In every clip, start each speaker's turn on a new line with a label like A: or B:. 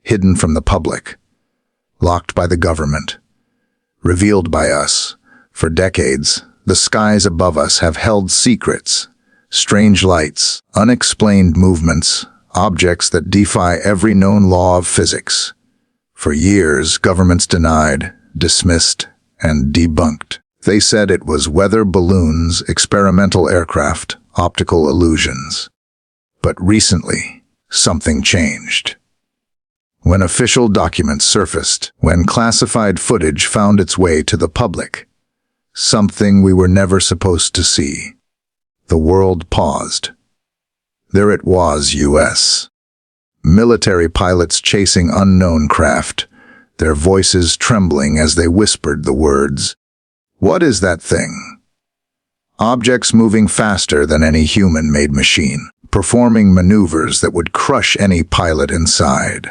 A: Hidden from the public, locked by the government, revealed by us. For decades, the skies above us have held secrets, strange lights, unexplained movements, objects that defy every known law of physics. For years, governments denied, dismissed, and debunked. They said it was weather balloons, experimental aircraft, optical illusions. But recently, something changed. When official documents surfaced, when classified footage found its way to the public, something we were never supposed to see. The world paused. There it was, U.S. military pilots chasing unknown craft, their voices trembling as they whispered the words, "What is that thing?" Objects moving faster than any human-made machine, performing maneuvers that would crush any pilot inside.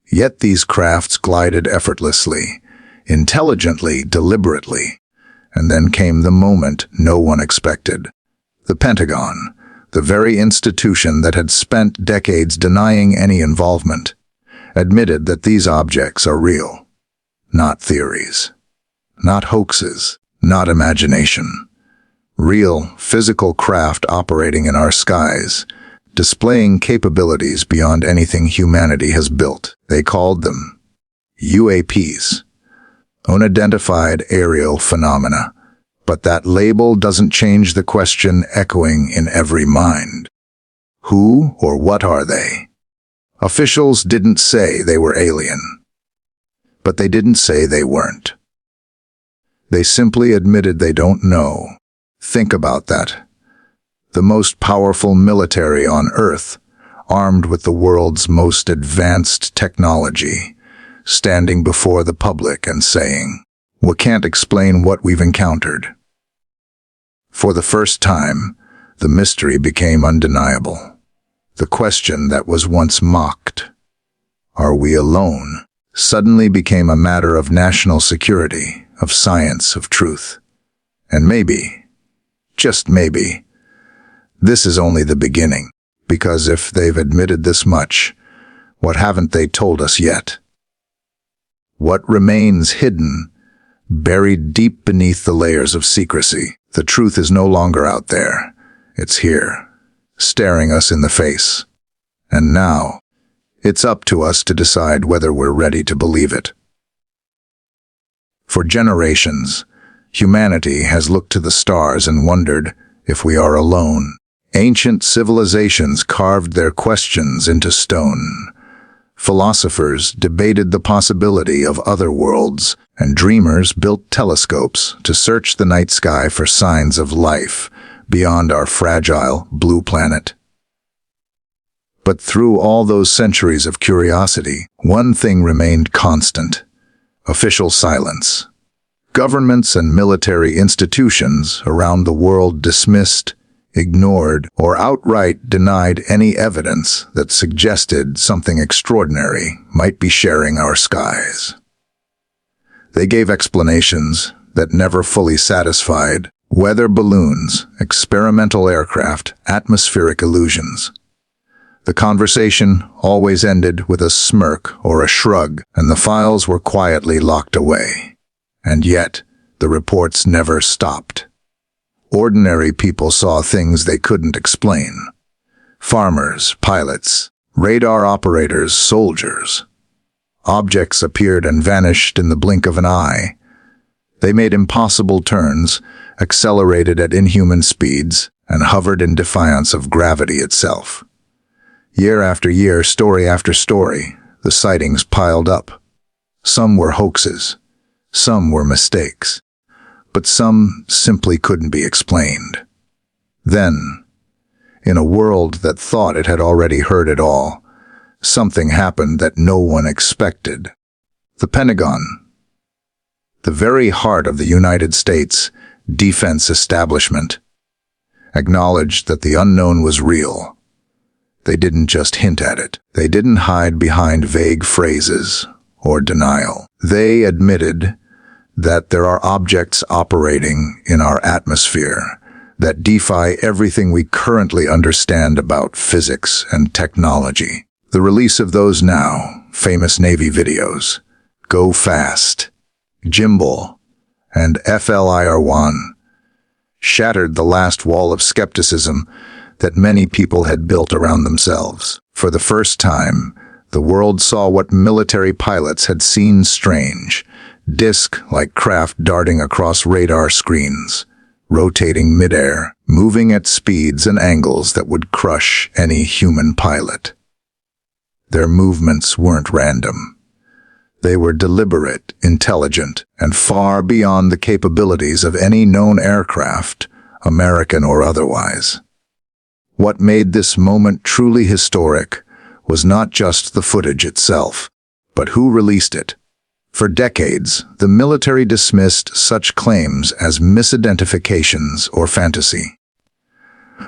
A: Yet these crafts glided effortlessly, intelligently, deliberately. And then came the moment no one expected. The Pentagon, the very institution that had spent decades denying any involvement, admitted that these objects are real. Not theories. Not hoaxes. Not imagination. Real, physical craft operating in our skies, displaying capabilities beyond anything humanity has built. They called them UAPs, unidentified aerial phenomena. But that label doesn't change the question echoing in every mind. Who or what are they? Officials didn't say they were alien. But they didn't say they weren't. They simply admitted they don't know. Think about that. The most powerful military on Earth, armed with the world's most advanced technology, standing before the public and saying, "We can't explain what we've encountered." For the first time, the mystery became undeniable. The question that was once mocked, "Are we alone?" suddenly became a matter of national security, of science, of truth. And maybe, just maybe, this is only the beginning, because if they've admitted this much, what haven't they told us yet? What remains hidden, buried deep beneath the layers of secrecy? The truth is no longer out there. It's here, staring us in the face. And now, it's up to us to decide whether we're ready to believe it. For generations, humanity has looked to the stars and wondered if we are alone. Ancient civilizations carved their questions into stone. Philosophers debated the possibility of other worlds, and dreamers built telescopes to search the night sky for signs of life beyond our fragile blue planet. But through all those centuries of curiosity, one thing remained constant: official silence. Governments and military institutions around the world dismissed, ignored, or outright denied any evidence that suggested something extraordinary might be sharing our skies. They gave explanations that never fully satisfied: weather balloons, experimental aircraft, atmospheric illusions. The conversation always ended with a smirk or a shrug, and the files were quietly locked away. And yet, the reports never stopped. Ordinary people saw things they couldn't explain. Farmers, pilots, radar operators, soldiers. Objects appeared and vanished in the blink of an eye. They made impossible turns, accelerated at inhuman speeds, and hovered in defiance of gravity itself. Year after year, story after story, the sightings piled up. Some were hoaxes, some were mistakes, but some simply couldn't be explained. Then, in a world that thought it had already heard it all, something happened that no one expected. The Pentagon, the very heart of the United States defense establishment, acknowledged that the unknown was real. They didn't just hint at it. They didn't hide behind vague phrases or denial. They admitted that there are objects operating in our atmosphere that defy everything we currently understand about physics and technology. The release of those now famous Navy videos, Go Fast, Gimbal, and FLIR-1, shattered the last wall of skepticism that many people had built around themselves. For the first time, the world saw what military pilots had seen: strange, disc-like craft darting across radar screens, rotating midair, moving at speeds and angles that would crush any human pilot. Their movements weren't random. They were deliberate, intelligent, and far beyond the capabilities of any known aircraft, American or otherwise. What made this moment truly historic was not just the footage itself, but who released it. For decades, the military dismissed such claims as misidentifications or fantasy.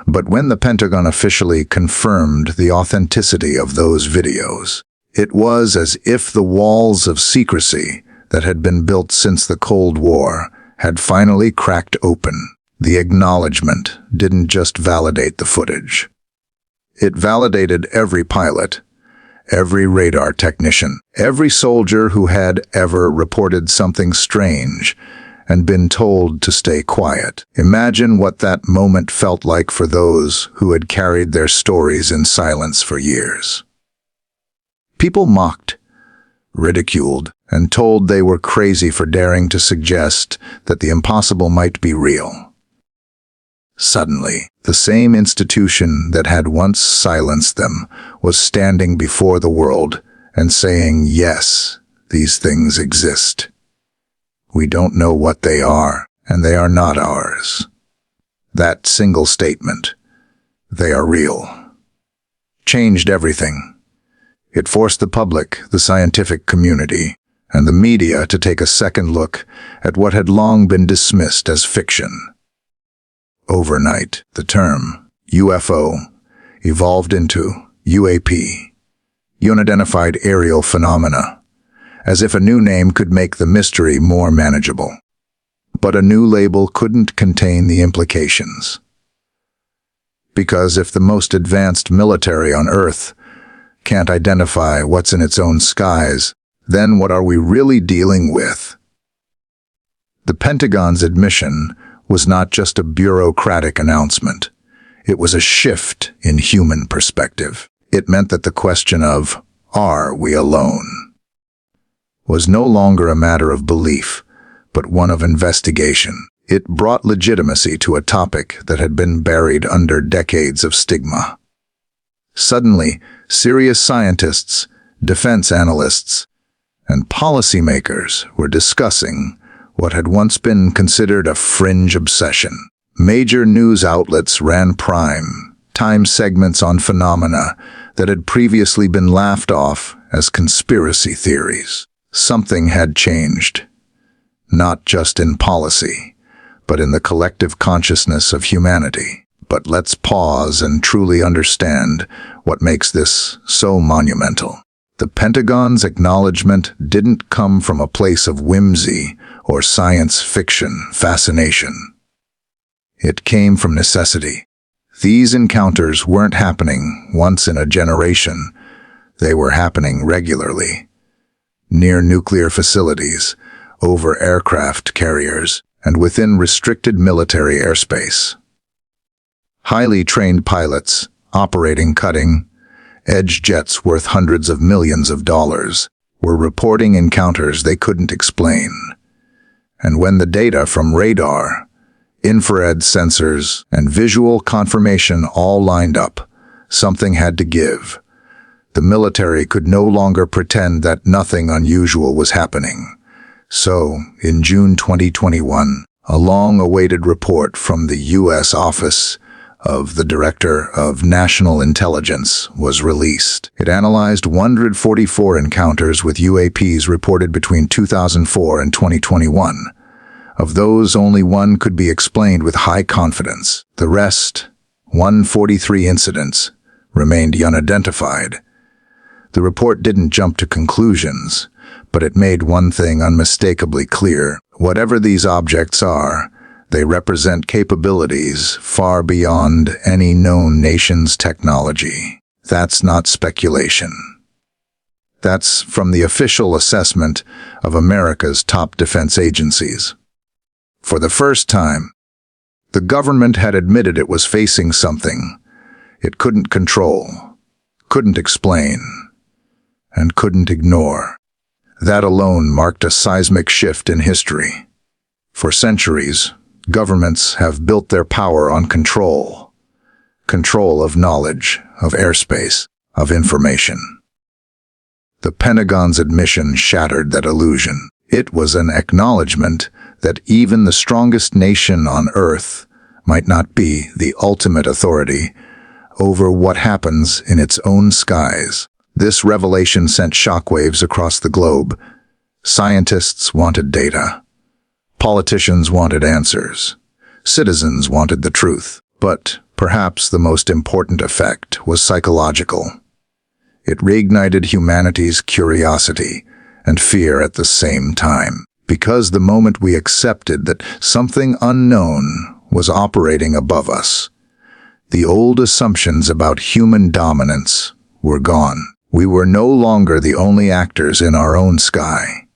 A: But when the Pentagon officially confirmed the authenticity of those videos, it was as if the walls of secrecy that had been built since the Cold War had finally cracked open. The acknowledgement didn't just validate the footage. It validated every pilot, every radar technician, every soldier who had ever reported something strange and been told to stay quiet. Imagine what that moment felt like for those who had carried their stories in silence for years. People mocked, ridiculed, and told they were crazy for daring to suggest that the impossible might be real. Suddenly, the same institution that had once silenced them was standing before the world and saying, yes, these things exist. We don't know what they are, and they are not ours. That single statement, they are real, changed everything. It forced the public, the scientific community, and the media to take a second look at what had long been dismissed as fiction. Overnight, the term UFO evolved into UAP, Unidentified Aerial Phenomena, as if a new name could make the mystery more manageable. But a new label couldn't contain the implications. Because if the most advanced military on Earth can't identify what's in its own skies, then what are we really dealing with? The Pentagon's admission was not just a bureaucratic announcement. It was a shift in human perspective. It meant that the question of, are we alone, was no longer a matter of belief, but one of investigation. It brought legitimacy to a topic that had been buried under decades of stigma. Suddenly, serious scientists, defense analysts, and policymakers were discussing what had once been considered a fringe obsession. Major news outlets ran prime time segments on phenomena that had previously been laughed off as conspiracy theories. Something had changed, not just in policy, but in the collective consciousness of humanity. But let's pause and truly understand what makes this so monumental. The Pentagon's acknowledgement didn't come from a place of whimsy or science fiction fascination. It came from necessity. These encounters weren't happening once in a generation. They were happening regularly. Near nuclear facilities, over aircraft carriers, and within restricted military airspace. Highly trained pilots, operating cutting-edge jets worth hundreds of millions of dollars, were reporting encounters they couldn't explain. And when the data from radar, infrared sensors, and visual confirmation all lined up, something had to give. The military could no longer pretend that nothing unusual was happening. So, in June 2021, a long-awaited report from the U.S. Office of the Director of National Intelligence was released. It analyzed 144 encounters with UAPs reported between 2004 and 2021. Of those, only one could be explained with high confidence. The rest, 143 incidents, remained unidentified. The report didn't jump to conclusions, but it made one thing unmistakably clear. Whatever these objects are, They represent capabilities far beyond any known nation's technology. That's not speculation. That's from the official assessment of America's top defense agencies. For the first time, the government had admitted it was facing something it couldn't control, couldn't explain, and couldn't ignore. That alone marked a seismic shift in history. For centuries, governments have built their power on control. Control of knowledge, of airspace, of information. The Pentagon's admission shattered that illusion. It was an acknowledgement that even the strongest nation on Earth might not be the ultimate authority over what happens in its own skies. This revelation sent shockwaves across the globe. Scientists wanted data. Politicians wanted answers. Citizens wanted the truth. But perhaps the most important effect was psychological. It reignited humanity's curiosity and fear at the same time. Because the moment we accepted that something unknown was operating above us, the old assumptions about human dominance were gone. We were no longer the only actors in our own sky.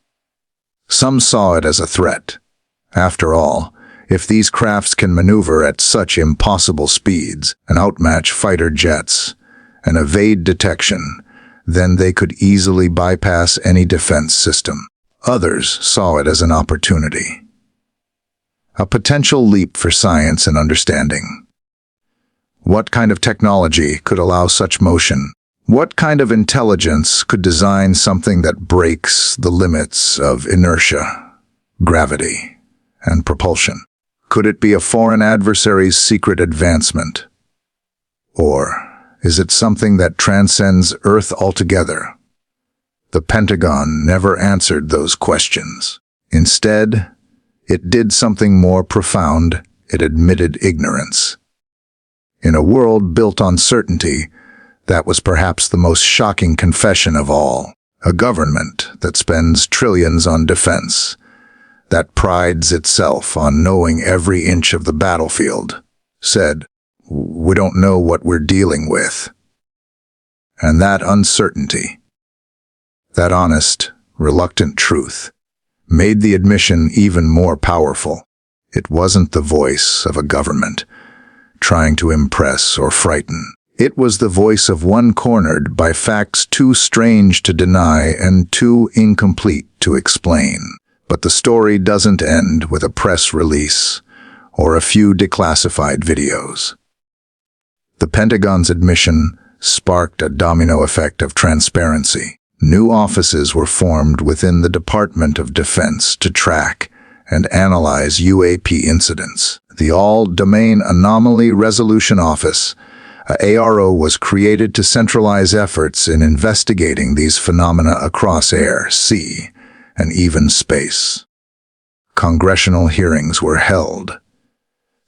A: Some saw it as a threat. After all, if these crafts can maneuver at such impossible speeds and outmatch fighter jets and evade detection, then they could easily bypass any defense system. Others saw it as an opportunity, a potential leap for science and understanding. What kind of technology could allow such motion? What kind of intelligence could design something that breaks the limits of inertia, gravity, and propulsion? Could it be a foreign adversary's secret advancement? Or is it something that transcends Earth altogether? The Pentagon never answered those questions. Instead, it did something more profound. It admitted ignorance. In a world built on certainty, that was perhaps the most shocking confession of all. A government that spends trillions on defense, that prides itself on knowing every inch of the battlefield, said, "We don't know what we're dealing with." And that uncertainty, that honest, reluctant truth, made the admission even more powerful. It wasn't the voice of a government trying to impress or frighten. It was the voice of one cornered by facts too strange to deny and too incomplete to explain. But the story doesn't end with a press release or a few declassified videos. The Pentagon's admission sparked a domino effect of transparency. New offices were formed within the Department of Defense to track and analyze UAP incidents. The All-Domain Anomaly Resolution Office, ARO, was created to centralize efforts in investigating these phenomena across air, sea, and even space. Congressional hearings were held,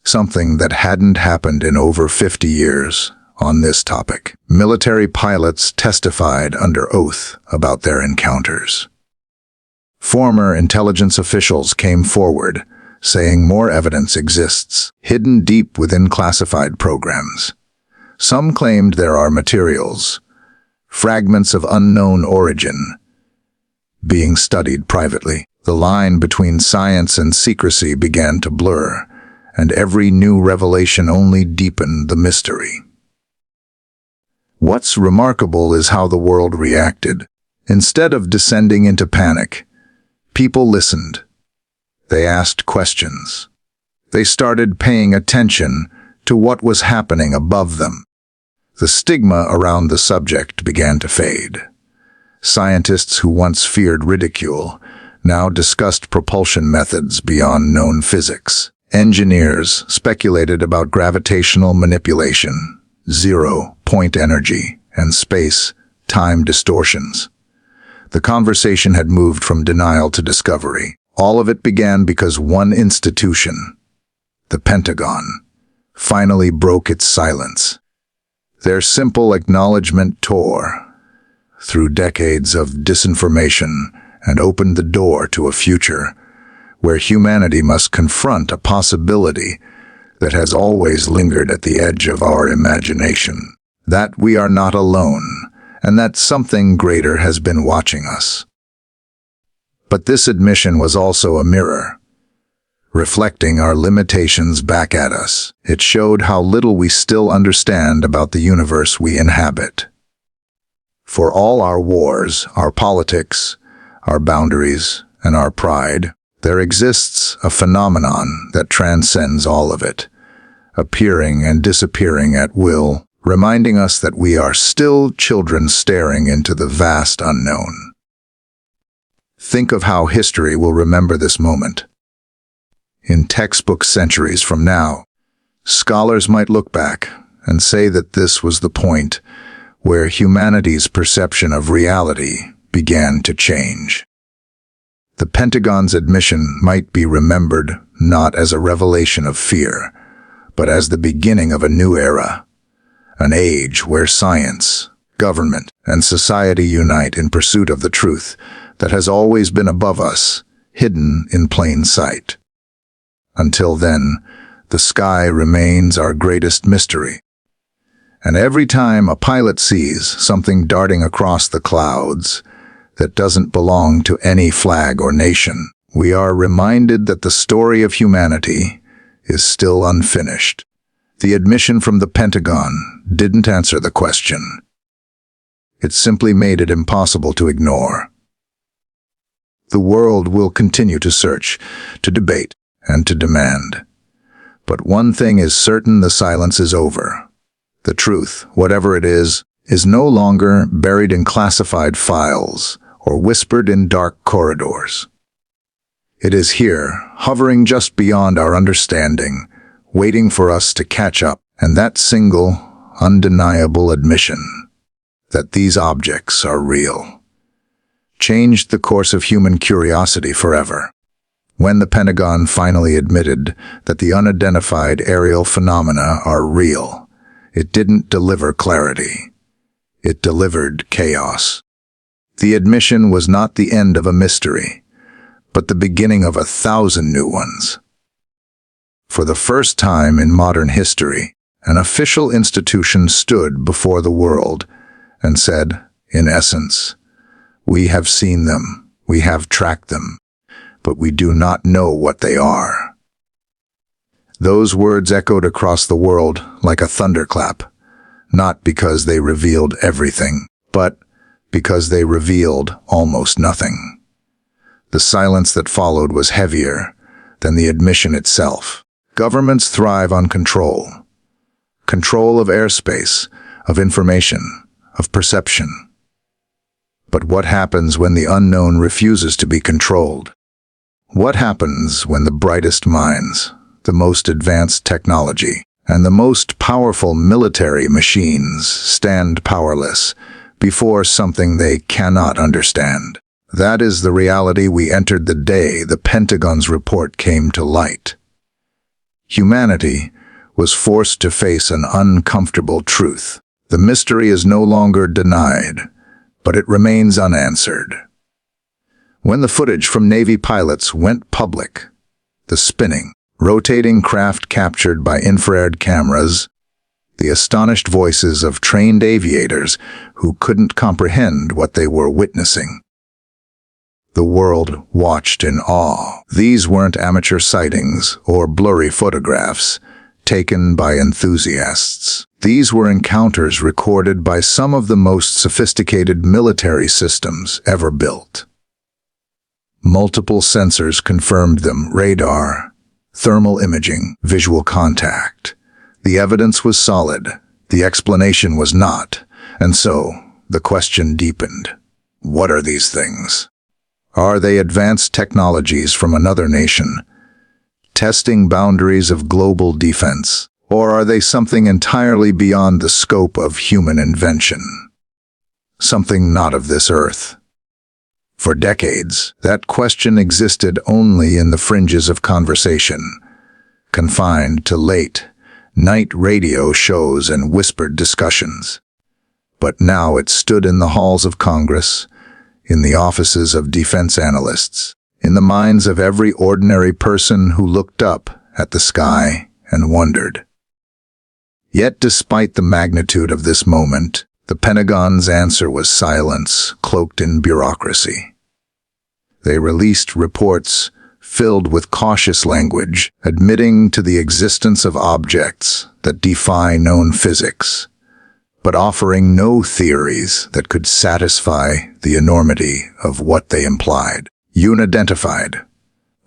A: something that hadn't happened in over 50 years. On this topic, military pilots testified under oath about their encounters. Former intelligence officials came forward, saying more evidence exists, hidden deep within classified programs. Some claimed there are materials, fragments of unknown origin, being studied privately. The line between science and secrecy began to blur, and every new revelation only deepened the mystery. What's remarkable is how the world reacted. Instead of descending into panic, people listened. They asked questions. They started paying attention to what was happening above them. The stigma around the subject began to fade. Scientists who once feared ridicule now discussed propulsion methods beyond known physics. Engineers speculated about gravitational manipulation, zero-point energy, and space-time distortions. The conversation had moved from denial to discovery. All of it began because one institution, the Pentagon, finally broke its silence. Their simple acknowledgement tore through decades of disinformation and opened the door to a future where humanity must confront a possibility that has always lingered at the edge of our imagination. That we are not alone, and that something greater has been watching us. But this admission was also a mirror, reflecting our limitations back at us. It showed how little we still understand about the universe we inhabit. For all our wars, our politics, our boundaries, and our pride, there exists a phenomenon that transcends all of it, appearing and disappearing at will, reminding us that we are still children staring into the vast unknown. Think of how history will remember this moment. In textbooks centuries from now, scholars might look back and say that this was the point where humanity's perception of reality began to change. The Pentagon's admission might be remembered not as a revelation of fear, but as the beginning of a new era, an age where science, government, and society unite in pursuit of the truth that has always been above us, hidden in plain sight. Until then, the sky remains our greatest mystery. And every time a pilot sees something darting across the clouds that doesn't belong to any flag or nation, we are reminded that the story of humanity is still unfinished. The admission from the Pentagon didn't answer the question. It simply made it impossible to ignore. The world will continue to search, to debate, and to demand. But one thing is certain: the silence is over. The truth, whatever it is no longer buried in classified files or whispered in dark corridors. It is here, hovering just beyond our understanding, waiting for us to catch up, and that single, undeniable admission that these objects are real changed the course of human curiosity forever. When the Pentagon finally admitted that the unidentified aerial phenomena are real, it didn't deliver clarity. It delivered chaos. The admission was not the end of a mystery, but the beginning of 1,000 new ones. For the first time in modern history, an official institution stood before the world and said, in essence, "We have seen them, we have tracked them, but we do not know what they are." Those words echoed across the world like a thunderclap, not because they revealed everything, but because they revealed almost nothing. The silence that followed was heavier than the admission itself. Governments thrive on control. Control of airspace, of information, of perception. But what happens when the unknown refuses to be controlled? What happens when the brightest minds, the most advanced technology, and the most powerful military machines stand powerless before something they cannot understand? That is the reality we entered the day the Pentagon's report came to light. Humanity was forced to face an uncomfortable truth. The mystery is no longer denied, but it remains unanswered. When the footage from Navy pilots went public, the spinning, rotating craft captured by infrared cameras, the astonished voices of trained aviators who couldn't comprehend what they were witnessing. The world watched in awe. These weren't amateur sightings or blurry photographs taken by enthusiasts. These were encounters recorded by some of the most sophisticated military systems ever built. Multiple sensors confirmed them: radar, thermal imaging, visual contact. The evidence was solid, the explanation was not, and so the question deepened. What are these things? Are they advanced technologies from another nation, testing boundaries of global defense? Or are they something entirely beyond the scope of human invention? Something not of this earth? For decades, that question existed only in the fringes of conversation, confined to late-night radio shows and whispered discussions. But now it stood in the halls of Congress, in the offices of defense analysts, in the minds of every ordinary person who looked up at the sky and wondered. Yet despite the magnitude of this moment, the Pentagon's answer was silence cloaked in bureaucracy. They released reports filled with cautious language, admitting to the existence of objects that defy known physics, but offering no theories that could satisfy the enormity of what they implied. Unidentified,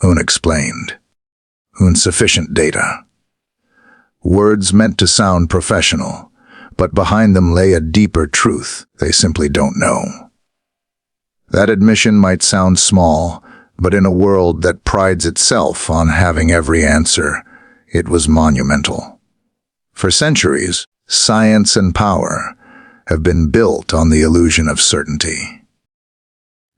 A: unexplained, insufficient data. Words meant to sound professional, but behind them lay a deeper truth they simply don't know. That admission might sound small, but in a world that prides itself on having every answer, it was monumental. For centuries, science and power have been built on the illusion of certainty.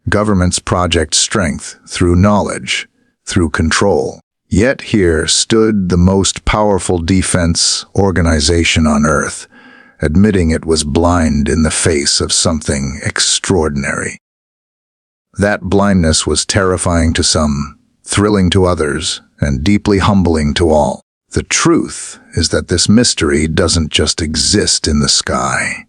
A: Governments project strength through knowledge, through control. Yet here stood the most powerful defense organization on Earth, admitting it was blind in the face of something extraordinary. That blindness was terrifying to some, thrilling to others, and deeply humbling to all. The truth is that this mystery doesn't just exist in the sky.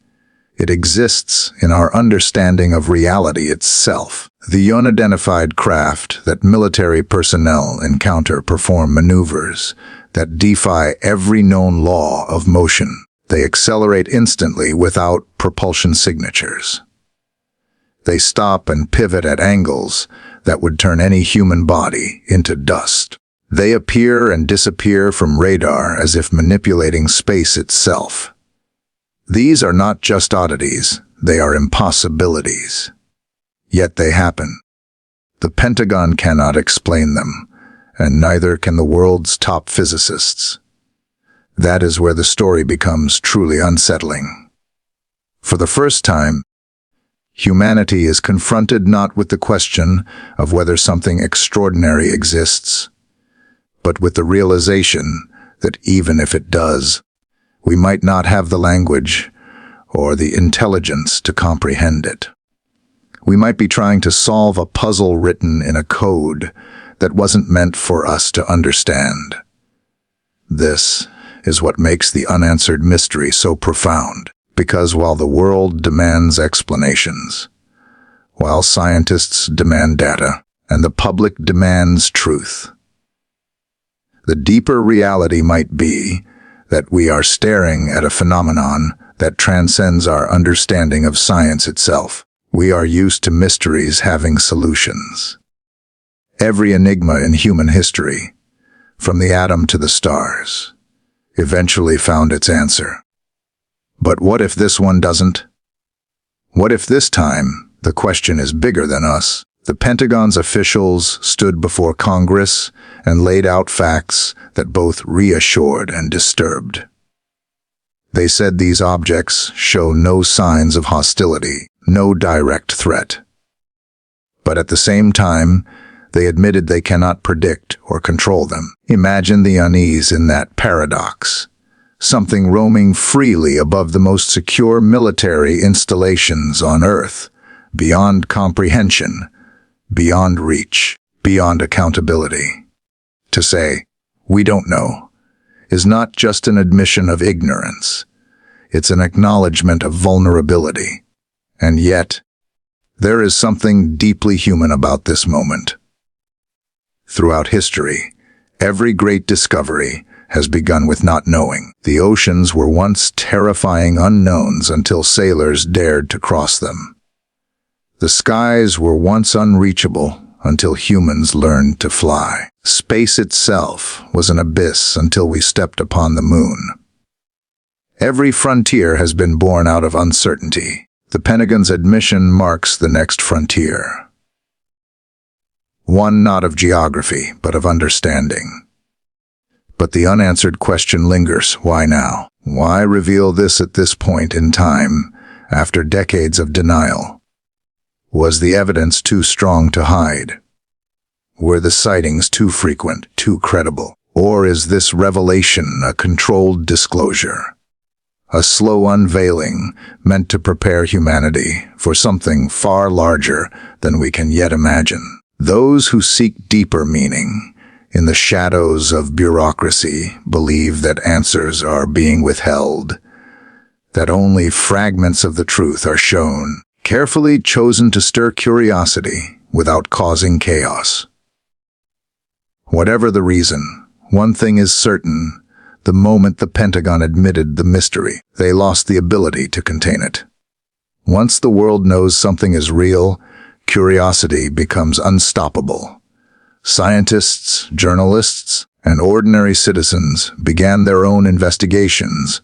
A: It exists in our understanding of reality itself. The unidentified craft that military personnel encounter perform maneuvers that defy every known law of motion. They accelerate instantly without propulsion signatures. They stop and pivot at angles that would turn any human body into dust. They appear and disappear from radar as if manipulating space itself. These are not just oddities, they are impossibilities. Yet they happen. The Pentagon cannot explain them, and neither can the world's top physicists. That is where the story becomes truly unsettling. For the first time, humanity is confronted not with the question of whether something extraordinary exists, but with the realization that even if it does, we might not have the language or the intelligence to comprehend it. We might be trying to solve a puzzle written in a code that wasn't meant for us to understand. This is what makes the unanswered mystery so profound, because while the world demands explanations, while scientists demand data, and the public demands truth, the deeper reality might be that we are staring at a phenomenon that transcends our understanding of science itself. We are used to mysteries having solutions. Every enigma in human history, from the atom to the stars, eventually found its answer. But what if this one doesn't? What if this time the question is bigger than us? The Pentagon's officials stood before Congress and laid out facts that both reassured and disturbed. They said these objects show no signs of hostility, no direct threat. But at the same time, they admitted they cannot predict or control them. Imagine the unease in that paradox. Something roaming freely above the most secure military installations on Earth, beyond comprehension, beyond reach, beyond accountability. To say, "We don't know," is not just an admission of ignorance. It's an acknowledgement of vulnerability. And yet, there is something deeply human about this moment. Throughout history, every great discovery has begun with not knowing. The oceans were once terrifying unknowns until sailors dared to cross them. The skies were once unreachable until humans learned to fly. Space itself was an abyss until we stepped upon the moon. Every frontier has been born out of uncertainty. The Pentagon's admission marks the next frontier. One not of geography, but of understanding. But the unanswered question lingers. Why now? Why reveal this at this point in time, after decades of denial? Was the evidence too strong to hide? Were the sightings too frequent, too credible? Or is this revelation a controlled disclosure? A slow unveiling meant to prepare humanity for something far larger than we can yet imagine. Those who seek deeper meaning in the shadows of bureaucracy believe that answers are being withheld, that only fragments of the truth are shown, carefully chosen to stir curiosity without causing chaos. Whatever the reason, one thing is certain: the moment the Pentagon admitted the mystery, they lost the ability to contain it. Once the world knows something is real, curiosity becomes unstoppable. Scientists, journalists, and ordinary citizens began their own investigations,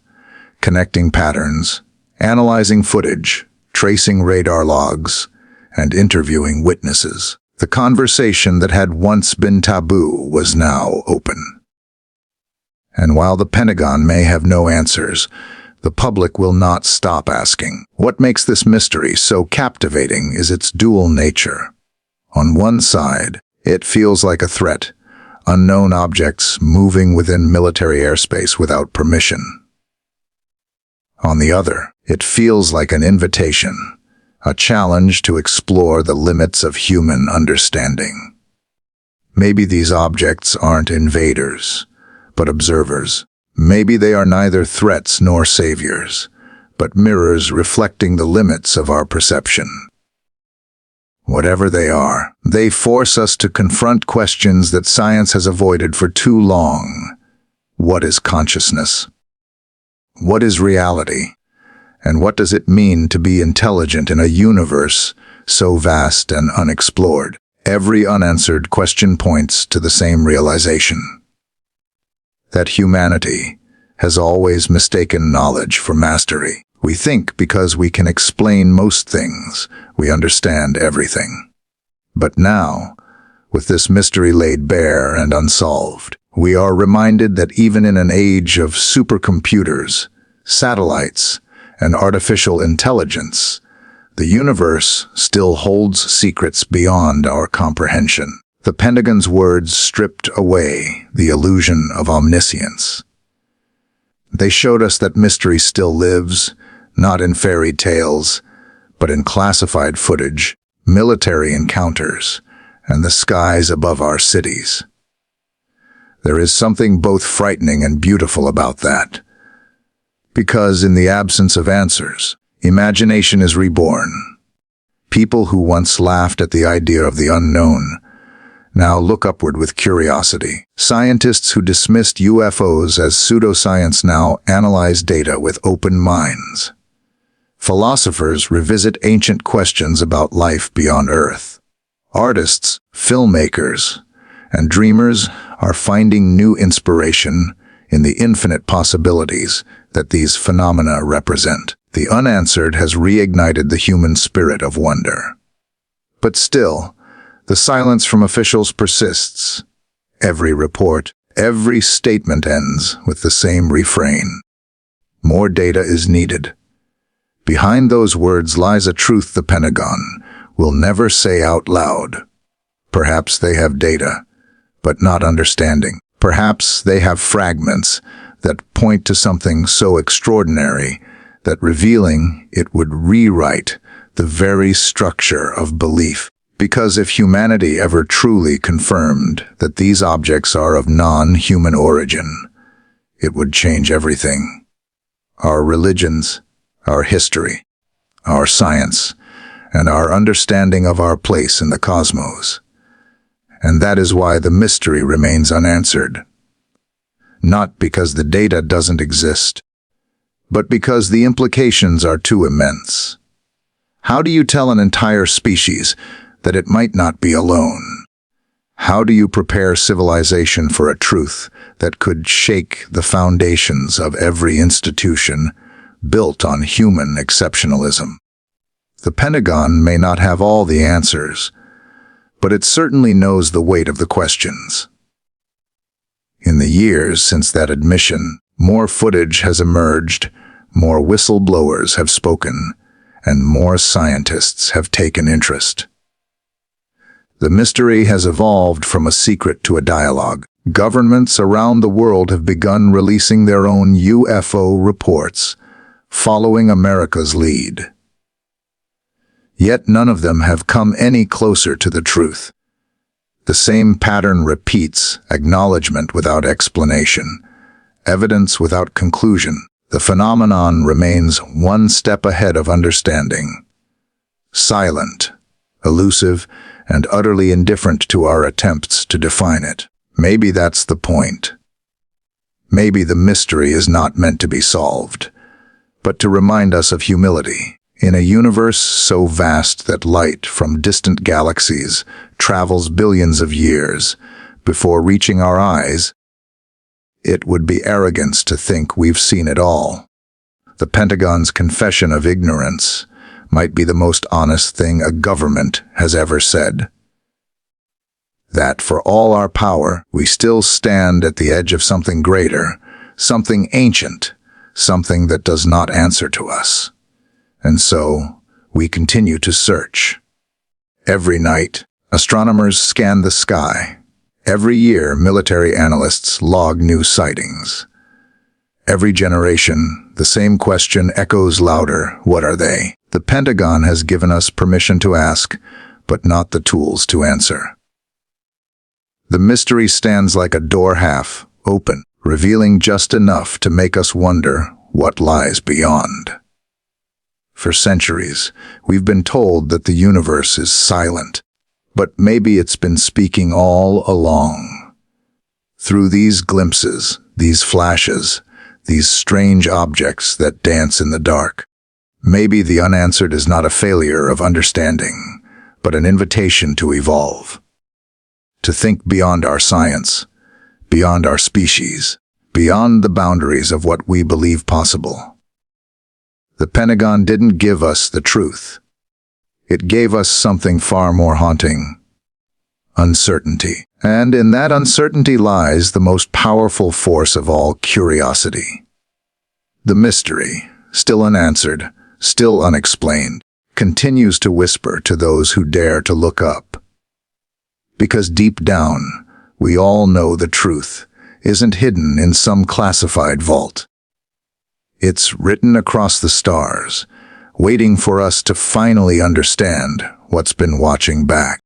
A: connecting patterns, analyzing footage, tracing radar logs, and interviewing witnesses. The conversation that had once been taboo was now open. And while the Pentagon may have no answers, the public will not stop asking. What makes this mystery so captivating is its dual nature. On one side, it feels like a threat, unknown objects moving within military airspace without permission. On the other, it feels like an invitation, a challenge to explore the limits of human understanding. Maybe these objects aren't invaders, but observers. Maybe they are neither threats nor saviors, but mirrors reflecting the limits of our perception. Whatever they are, they force us to confront questions that science has avoided for too long. What is consciousness? What is reality? And what does it mean to be intelligent in a universe so vast and unexplored? Every unanswered question points to the same realization: that humanity has always mistaken knowledge for mastery. We think because we can explain most things, we understand everything. But now, with this mystery laid bare and unsolved, we are reminded that even in an age of supercomputers, satellites, and artificial intelligence, the universe still holds secrets beyond our comprehension. The Pentagon's words stripped away the illusion of omniscience. They showed us that mystery still lives, not in fairy tales, but in classified footage, military encounters, and the skies above our cities. There is something both frightening and beautiful about that, because in the absence of answers, imagination is reborn. People who once laughed at the idea of the unknown now look upward with curiosity. Scientists who dismissed UFOs as pseudoscience now analyze data with open minds. Philosophers revisit ancient questions about life beyond Earth. Artists, filmmakers, and dreamers are finding new inspiration in the infinite possibilities that these phenomena represent. The unanswered has reignited the human spirit of wonder. But still, the silence from officials persists. Every report, every statement ends with the same refrain: more data is needed. Behind those words lies a truth the Pentagon will never say out loud. Perhaps they have data, but not understanding. Perhaps they have fragments that point to something so extraordinary that revealing it would rewrite the very structure of belief. Because if humanity ever truly confirmed that these objects are of non-human origin, it would change everything. Our religions, our history, our science, and our understanding of our place in the cosmos. And that is why the mystery remains unanswered. Not because the data doesn't exist, but because the implications are too immense. How do you tell an entire species that it might not be alone? How do you prepare civilization for a truth that could shake the foundations of every institution built on human exceptionalism? The Pentagon may not have all the answers, but it certainly knows the weight of the questions. In the years since that admission, more footage has emerged, more whistleblowers have spoken, and more scientists have taken interest. The mystery has evolved from a secret to a dialogue. Governments around the world have begun releasing their own UFO reports, following America's lead. Yet none of them have come any closer to the truth. The same pattern repeats, acknowledgement without explanation, evidence without conclusion. The phenomenon remains one step ahead of understanding. Silent, elusive, and utterly indifferent to our attempts to define it. Maybe that's the point. Maybe the mystery is not meant to be solved, but to remind us of humility. In a universe so vast that light from distant galaxies travels billions of years before reaching our eyes, it would be arrogance to think we've seen it all. The Pentagon's confession of ignorance might be the most honest thing a government has ever said. That for all our power, we still stand at the edge of something greater, something ancient, something that does not answer to us. And so, we continue to search. Every night, astronomers scan the sky. Every year, military analysts log new sightings. Every generation, the same question echoes louder: what are they? The Pentagon has given us permission to ask, but not the tools to answer. The mystery stands like a door half open, revealing just enough to make us wonder what lies beyond. For centuries, we've been told that the universe is silent, but maybe it's been speaking all along. Through these glimpses, these flashes, these strange objects that dance in the dark, maybe the unanswered is not a failure of understanding, but an invitation to evolve. To think beyond our science, beyond our species, beyond the boundaries of what we believe possible. The Pentagon didn't give us the truth. It gave us something far more haunting: uncertainty. And in that uncertainty lies the most powerful force of all: curiosity. The mystery, still unanswered, still unexplained, continues to whisper to those who dare to look up. Because deep down, we all know the truth isn't hidden in some classified vault. It's written across the stars, waiting for us to finally understand what's been watching back.